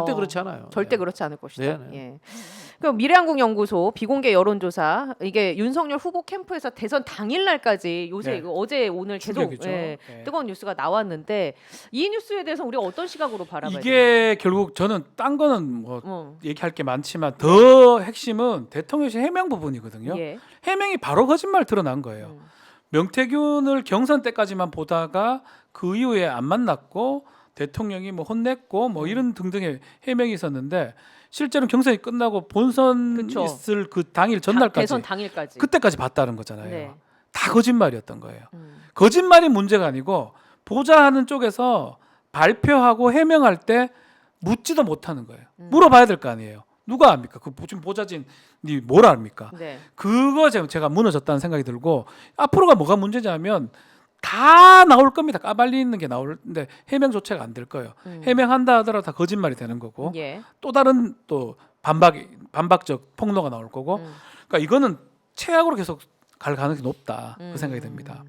절대 그렇지 않아요. 절대 네. 그렇지 않을 것이다. 네, 네. 예. 그럼 미래한국연구소 비공개 여론조사 이게 윤석열 후보 캠프에서 대선 당일날까지 요새 네. 이거 어제 오늘 계속 충격이죠. 예, 네. 뜨거운 뉴스가 나왔는데 이 뉴스에 대해서 우리가 어떤 시각으로 바라봐야 돼요? 이게 결국 저는 딴 거는 뭐 얘기할 게 많지만 더 핵심은 대통령실 해명 부분이거든요. 예. 해명이 바로 거짓말 드러난 거예요. 명태균을 경선 때까지만 보다가 그 이후에 안 만났고 대통령이 뭐 혼냈고 뭐 이런 등등의 해명이 있었는데 실제로 경선이 끝나고 본선 그쵸. 있을 그 당일 전날까지 대선 당일까지. 그때까지 봤다는 거잖아요. 네. 다 거짓말이었던 거예요. 거짓말이 문제가 아니고 보좌하는 쪽에서 발표하고 해명할 때 묻지도 못하는 거예요. 물어봐야 될 거 아니에요. 누가 압니까? 그 지금 보좌진이 뭘 압니까? 네. 그거 제가 무너졌다는 생각이 들고 앞으로가 뭐가 문제냐면 다 나올 겁니다. 까발리는 게 나오는데 해명 조차가 안 될 거예요. 해명한다 하더라도 다 거짓말이 되는 거고 예. 또 다른 또 반박적 폭로가 나올 거고 그러니까 이거는 최악으로 계속 갈 가능성이 높다 그 생각이 듭니다.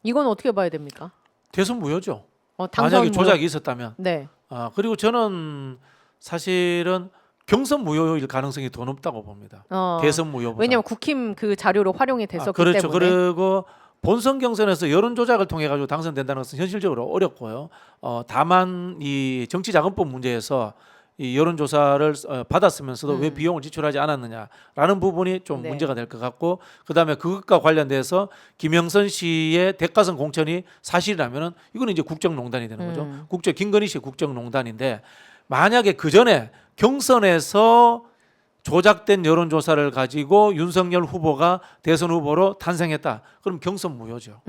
이건 어떻게 봐야 됩니까? 대선 무효죠. 당선 만약에 무효. 조작이 있었다면. 네. 그리고 저는 사실은 경선 무효일 가능성이 더 높다고 봅니다. 대선 무효보다. 왜냐하면 국힘 그 자료로 활용이 됐었기 그렇죠. 때문에. 그리고 본선 경선에서 여론 조작을 통해 가지고 당선된다는 것은 현실적으로 어렵고요. 다만 이 정치자금법 문제에서 이 여론조사를 받았으면서도 왜 비용을 지출하지 않았느냐라는 부분이 좀 네. 문제가 될 것 같고 그다음에 그것과 관련돼서 김영선 씨의 대가성 공천이 사실이라면은 이거는 이제 국정농단이 되는 거죠. 김건희 씨의 국정농단인데 만약에 그 전에 경선에서 조작된 여론조사를 가지고 윤석열 후보가 대선 후보로 탄생했다. 그럼 경선 무효죠.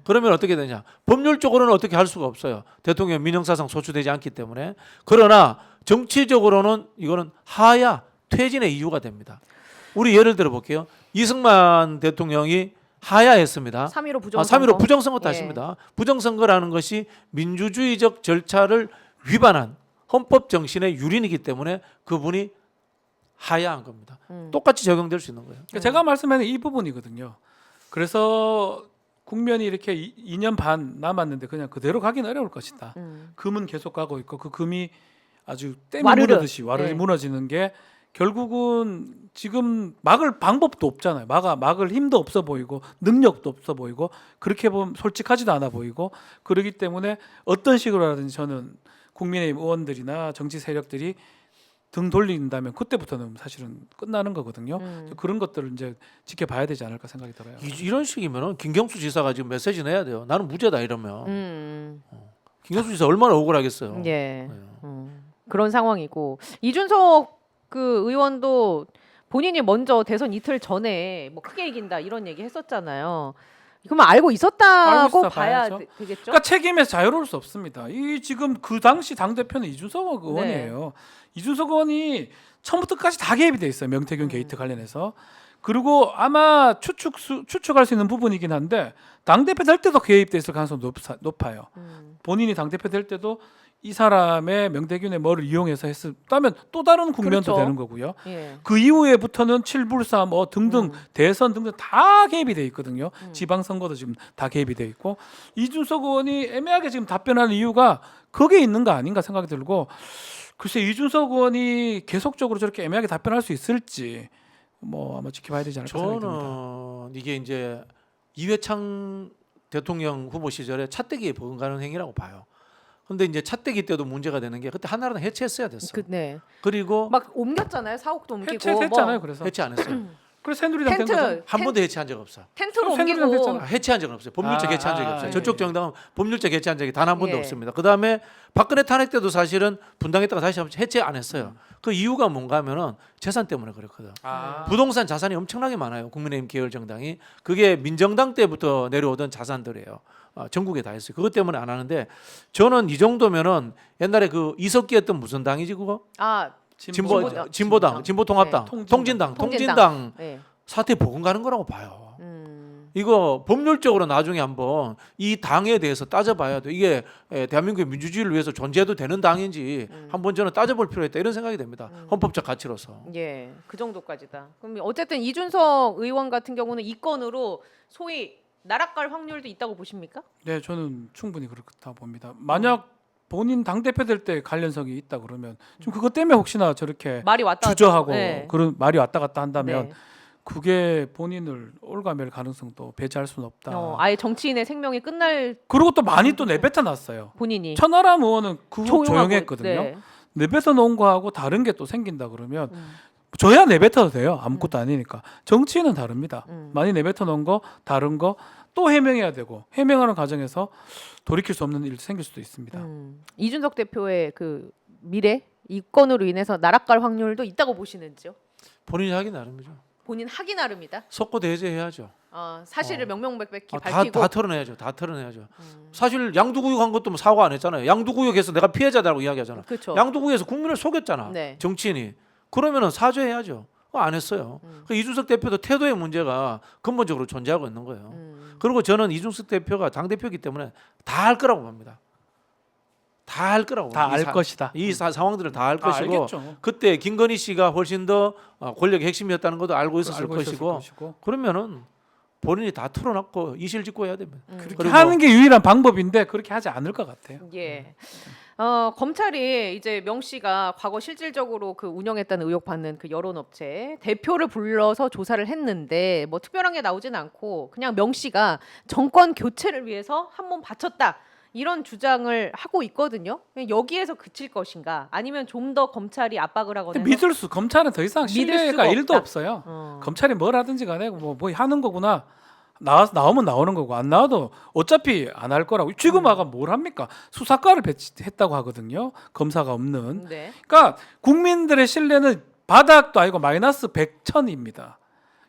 그러면 어떻게 되냐? 법률적으로는 어떻게 할 수가 없어요. 대통령 민형사상 소추되지 않기 때문에. 그러나 정치적으로는 이거는 하야 퇴진의 이유가 됩니다. 우리 예를 들어 볼게요. 이승만 대통령이 하야했습니다. 3.15 부정선거. 3.15 부정선거 탓입니다. 부정선거라는 것이 민주주의적 절차를 위반한 헌법 정신의 유린이기 때문에 그분이 하야한 겁니다. 똑같이 적용될 수 있는 거예요. 그러니까 제가 말씀하는 이 부분이거든요. 그래서 국면이 이렇게 2년 반 남았는데 그냥 그대로 가긴 어려울 것이다. 금은 계속 가고 있고 그 금이 아주 댐이 무너듯이 와르르 네. 무너지는 게 결국은 지금 막을 방법도 없잖아요. 막을 힘도 없어 보이고 능력도 없어 보이고 그렇게 보면 솔직하지도 않아 보이고 그러기 때문에 어떤 식으로라든지 저는 국민의힘 의원들이나 정치 세력들이 등 돌린다면 그때부터는 사실은 끝나는 거거든요. 그런 것들을 이제 지켜봐야 되지 않을까 생각이 들어요. 이런 식이면은 김경수 지사가 지금 메시지 내야 돼요. 나는 무죄다 이러면. 김경수 지사 얼마나 억울하겠어요. 예. 그런 상황이고 이준석 그 의원도 본인이 먼저 대선 이틀 전에 뭐 크게 이긴다 이런 얘기 했었잖아요. 그러면 알고 있었다고 알고 있었다 봐야 봐야죠. 되겠죠? 그러니까 책임에서 자유로울 수 없습니다. 이 지금 그 당시 당 대표는 이준석 의원이에요. 이준석 의원이 처음부터 끝까지 다 개입이 돼 있어요. 명태균 게이트 관련해서. 그리고 아마 추측할 수 있는 부분이긴 한데 당 대표 될 때도 개입돼 있을 가능성이 높아요. 본인이 당 대표 될 때도 이 사람의 명태균의 뭐를 이용해서 했다면 또 다른 국면도 그렇죠. 되는 거고요. 예. 그 이후에부터는 칠불사 뭐 등등 대선 등등 다 개입이 돼 있거든요. 지방선거도 지금 다 개입이 돼 있고 이준석 의원이 애매하게 지금 답변하는 이유가 거기에 있는 거 아닌가 생각이 들고 글쎄 이준석 의원이 계속적으로 저렇게 애매하게 답변할 수 있을지 뭐 아마 지켜봐야 되지 않을까 생각이 듭니다. 저는 이게 이제 이회창 대통령 후보 시절에 차떼기에 버금가는 행위라고 봐요. 근데 이제 차떼기 때도 문제가 되는 게 그때 한나라당 해체했어야 됐어. 네. 그리고 막 옮겼잖아요. 사옥도 옮기고 해체했잖아요. 뭐 그래서 해체 안 했어요. 그래서 새누리당 된 텐트 거죠. 한 번도 해체한 적 없어. 텐트로 새누리당 옮기고 됐잖아요. 해체한 적은 없어요. 법률적 해체한 적이 없어요. 예. 저쪽 정당은 법률적 해체한 적이 단 한 번도 예. 없습니다. 그 다음에 박근혜 탄핵 때도 사실은 분당했다가 다시 한번 해체 안 했어요. 그 이유가 뭔가 하면은 재산 때문에 그렇거든. 부동산 자산이 엄청나게 많아요. 국민의힘 계열 정당이. 그게 민정당 때부터 내려오던 자산들이에요. 전국에 다 했어요. 그것 때문에 안 하는데 저는 이 정도면은 옛날에 그 이석기 했던 무슨 당이지 그거? 진보당, 진보통합당, 네. 통진당 네. 사태 버금가는 거라고 봐요. 이거 법률적으로 나중에 한번 이 당에 대해서 따져봐야 돼. 이게 대한민국의 민주주의를 위해서 존재해도 되는 당인지 한번 저는 따져볼 필요가 있다 이런 생각이 됩니다. 헌법적 가치로서. 예, 그 정도까지다. 그럼 어쨌든 이준석 의원 같은 경우는 이 건으로 소위 나락갈 확률도 있다고 보십니까? 네, 저는 충분히 그렇다 봅니다. 만약 본인 당 대표 될 때 관련성이 있다 그러면 좀 그것 때문에 혹시나 저렇게 말이 왔다 갔다 주저하고 네. 그런 말이 왔다 갔다 한다면 네. 그게 본인을 올가맬 가능성도 배제할 수는 없다. 아예 정치인의 생명이 끝날 그리고 또 많이 또 내뱉어 놨어요. 본인이 천하람 의원은 그 후 조용하고, 조용했거든요. 네. 내뱉어 놓은 거하고 다른 게 또 생긴다 그러면 음. 저야 내뱉어도 돼요. 아무것도 아니니까. 정치인은 다릅니다. 음. 많이 내뱉어 놓은 거 다른 거 또 해명해야 되고 해명하는 과정에서 돌이킬 수 없는 일이 생길 수도 있습니다. 이준석 대표의 그 미래 이 건으로 인해서 나락갈 확률도 있다고 보시는지요? 본인이 하기 나름이죠. 본인 하기 나름이다. 속고 대제해야죠. 사실을 명명백백히 다 밝히고 털어내야죠. 다 털어내야죠. 사실 양두구역한 것도 뭐 사과 안 했잖아요. 양두구역에서 내가 피해자라고 이야기하잖아. 그렇죠. 양두구역에서 국민을 속였잖아. 네. 정치인이. 그러면은 사죄해야죠. 그거 안 했어요. 그러니까 이준석 대표도 태도의 문제가 근본적으로 존재하고 있는 거예요. 그리고 저는 이준석 대표가 당 대표이기 때문에 다 할 거라고 봅니다. 다 할 거라고. 다 봅니다. 알 것이다. 이 상황들을 다 알 다 것이고 알겠죠. 그때 김건희 씨가 훨씬 더 권력의 핵심이었다는 것도 알고 있었을 알고 있었을 것이고 것이고. 그러면은 본인이 다 털어놨고 이실직고 해야 됩니다. 그렇게 그리고 하는 게 유일한 방법인데 그렇게 하지 않을 것 같아요. 예. 검찰이 이제 명 씨가 과거 실질적으로 그 운영했다는 의혹 받는 그 여론업체 대표를 불러서 조사를 했는데 뭐 특별한 게 나오진 않고 그냥 명 씨가 정권 교체를 위해서 한 몸 바쳤다. 이런 주장을 하고 있거든요. 여기에서 그칠 것인가? 아니면 좀 더 검찰이 압박을 하거나 근데 검찰은 더 이상 믿을 신뢰가 수가 1도 없다. 없어요. 검찰이 뭘 하든지 간에 뭐 하는 거구나. 나오면 나오는 거고 안 나와도 어차피 안 할 거라고. 지금 아가 뭘 합니까? 수사과를 배치했다고 하거든요. 검사가 없는. 네. 그러니까 국민들의 신뢰는 바닥도 아니고 마이너스 100천입니다.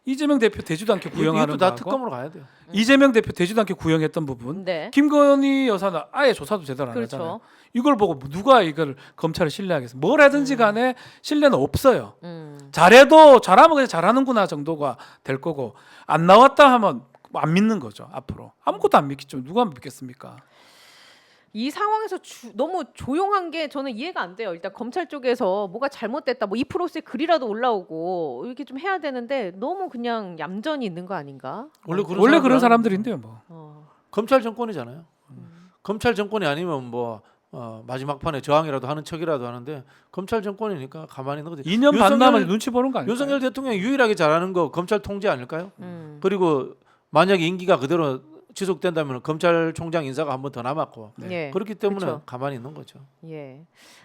이재명 대표 되지도 않게 구형하는 이것도 다 거하고 특검으로 가야 돼요. 이재명 대표 되지도 않게 구형했던 부분. 네. 김건희 여사는 아예 조사도 제대로 안 그렇죠. 하잖아요. 이걸 보고 누가 이걸 검찰을 신뢰하겠어요? 뭘 하든지 간에 신뢰는 없어요. 잘하면 그냥 잘하는구나 정도가 될 거고 안 나왔다 하면 안 믿는 거죠. 앞으로 아무것도 안 믿겠죠. 누가 믿겠습니까? 이 상황에서 너무 조용한 게 저는 이해가 안 돼요. 일단 검찰 쪽에서 뭐가 잘못됐다, 뭐 2%의 글이라도 올라오고 이렇게 좀 해야 되는데 너무 그냥 얌전히 있는 거 아닌가? 원래 그런 사람들인데요, 뭐. 검찰 정권이잖아요. 검찰 정권이 아니면 뭐 마지막 판에 저항이라도 하는 척이라도 하는데 검찰 정권이니까 가만히 있는 거지. 2년 반 남아 눈치 보는 거 아니에요? 윤석열 대통령이 유일하게 잘하는 거 검찰 통제 아닐까요? 그리고 만약에 임기가 그대로 지속된다면 검찰총장 인사가 한 번 더 남았고 예. 그렇기 때문에 그쵸. 가만히 있는 거죠. 예.